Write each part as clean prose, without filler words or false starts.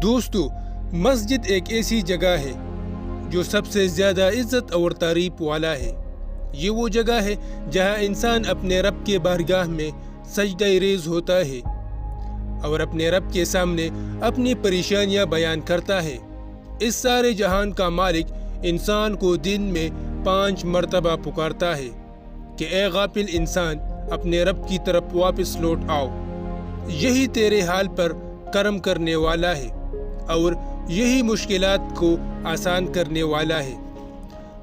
دوستو، مسجد ایک ایسی جگہ ہے جو سب سے زیادہ عزت اور تعریف والا ہے۔ یہ وہ جگہ ہے جہاں انسان اپنے رب کے بارگاہ میں سجدہ ریز ہوتا ہے اور اپنے رب کے سامنے اپنی پریشانیاں بیان کرتا ہے۔ اس سارے جہان کا مالک انسان کو دن میں 5 مرتبہ پکارتا ہے کہ اے غافل انسان، اپنے رب کی طرف واپس لوٹ آؤ۔ یہی تیرے حال پر کرم کرنے والا ہے اور یہی مشکلات کو آسان کرنے والا ہے۔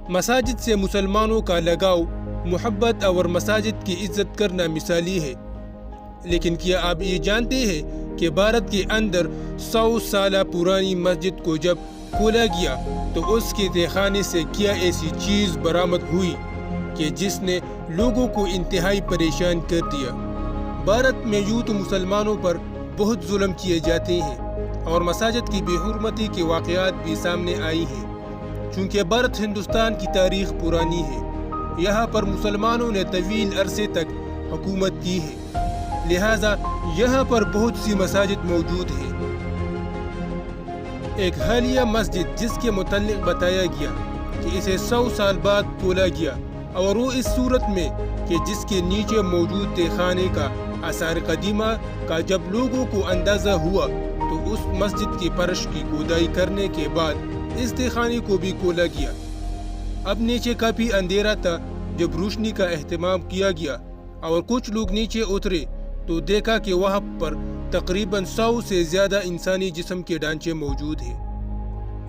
مساجد سے مسلمانوں کا لگاؤ، محبت اور مساجد کی عزت کرنا مثالی ہے۔ لیکن کیا آپ یہ جانتے ہیں کہ بھارت کے اندر 100 سالہ پرانی مسجد کو جب کھولا گیا تو اس کے تہخانے سے کیا ایسی چیز برآمد ہوئی کہ جس نے لوگوں کو انتہائی پریشان کر دیا۔ بھارت میں یوں تو مسلمانوں پر بہت ظلم کیے جاتے ہیں اور مساجد کی بے حرمتی کے واقعات بھی سامنے آئی ہیں۔ چونکہ بھارت ہندوستان کی تاریخ پرانی ہے، یہاں پر مسلمانوں نے طویل عرصے تک حکومت کی ہے، لہٰذا یہاں پر بہت سی مساجد موجود ہیں۔ ایک حالیہ مسجد جس کے متعلق بتایا گیا کہ اسے 100 سال بعد کھولا گیا، اور وہ اس صورت میں کہ جس کے نیچے موجود تہخانے کا آثار قدیمہ کا جب لوگوں کو اندازہ ہوا تو اس مسجد کی فرش کی کھدائی کرنے کے بعد اس تہخانے کو بھی کھولا گیا۔ اب نیچے کافی اندھیرا تھا جب روشنی کا اہتمام کیا گیا اور کچھ لوگ نیچے اترے تو دیکھا کہ وہاں پر تقریباً 100 سے زیادہ انسانی جسم کے ڈھانچے موجود ہیں۔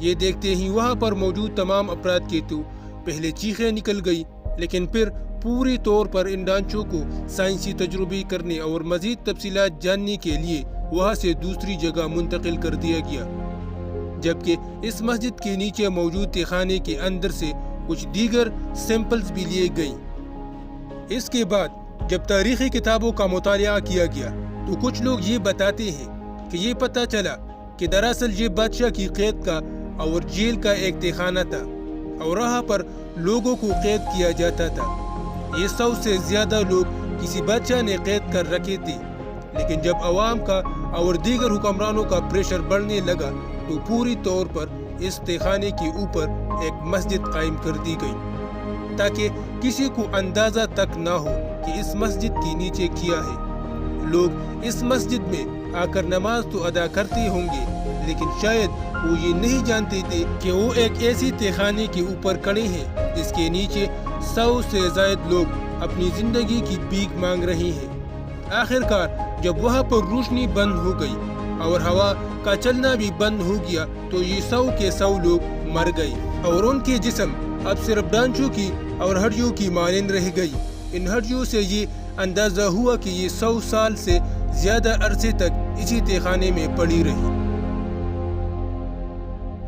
یہ دیکھتے ہی وہاں پر موجود تمام افراد کے تو پہلے چیخیں نکل گئی، لیکن پھر پوری طور پر ان ڈھانچوں کو سائنسی تجربے کرنے اور مزید تفصیلات جاننے کے لیے وہاں سے دوسری جگہ منتقل کر دیا گیا، جبکہ اس مسجد کے نیچے موجود تہخانے کے اندر سے کچھ دیگر سیمپلز بھی لیے گئیں۔ اس کے بعد جب تاریخی کتابوں کا مطالعہ کیا گیا تو کچھ لوگ یہ بتاتے ہیں کہ یہ پتہ چلا کہ دراصل یہ بادشاہ کی قید کا اور جیل کا ایک تہخانہ تھا اور وہاں پر لوگوں کو قید کیا جاتا تھا۔ یہ 100 سے زیادہ لوگ کسی بادشاہ نے قید کر رکھے تھے، لیکن جب عوام کا اور دیگر حکمرانوں کا پریشر بڑھنے لگا تو پوری طور پر اس تہخانے کے اوپر ایک مسجد قائم کر دی گئی تاکہ کسی کو اندازہ تک نہ ہو کہ اس مسجد کے نیچے کیا ہے۔ لوگ اس مسجد میں آ کر نماز تو ادا کرتے ہوں گے، لیکن شاید وہ یہ نہیں جانتے تھے کہ وہ ایک ایسی تہخانے کے اوپر کھڑے ہیں جس کے نیچے 100 سے زائد لوگ اپنی زندگی کی بھیک مانگ رہے ہیں۔ آخر کار جب وہاں پر روشنی بند ہو گئی اور ہوا کا چلنا بھی بند ہو گیا تو یہ 100 کے 100 لوگ مر گئے اور ان کے جسم اب صرف ڈھانچوں کی اور ہڈیوں کی مانند رہ گئی۔ ان ہڈیوں سے یہ اندازہ ہوا کہ یہ 100 سال سے زیادہ عرصے تک اسی تہخانے میں پڑی رہی۔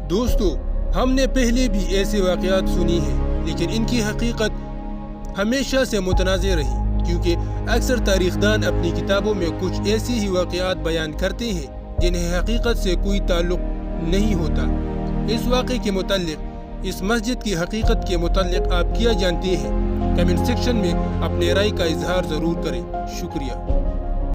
دوستو، ہم نے پہلے بھی ایسے واقعات سنی ہیں، لیکن ان کی حقیقت ہمیشہ سے متنازع رہی، کیونکہ اکثر تاریخ دان اپنی کتابوں میں کچھ ایسی ہی واقعات بیان کرتے ہیں جنہیں حقیقت سے کوئی تعلق نہیں ہوتا۔ اس واقعے کے متعلق، اس مسجد کی حقیقت کے متعلق آپ کیا جانتے ہیں؟ کمنٹ سیکشن میں اپنے رائے کا اظہار ضرور کریں۔ شکریہ۔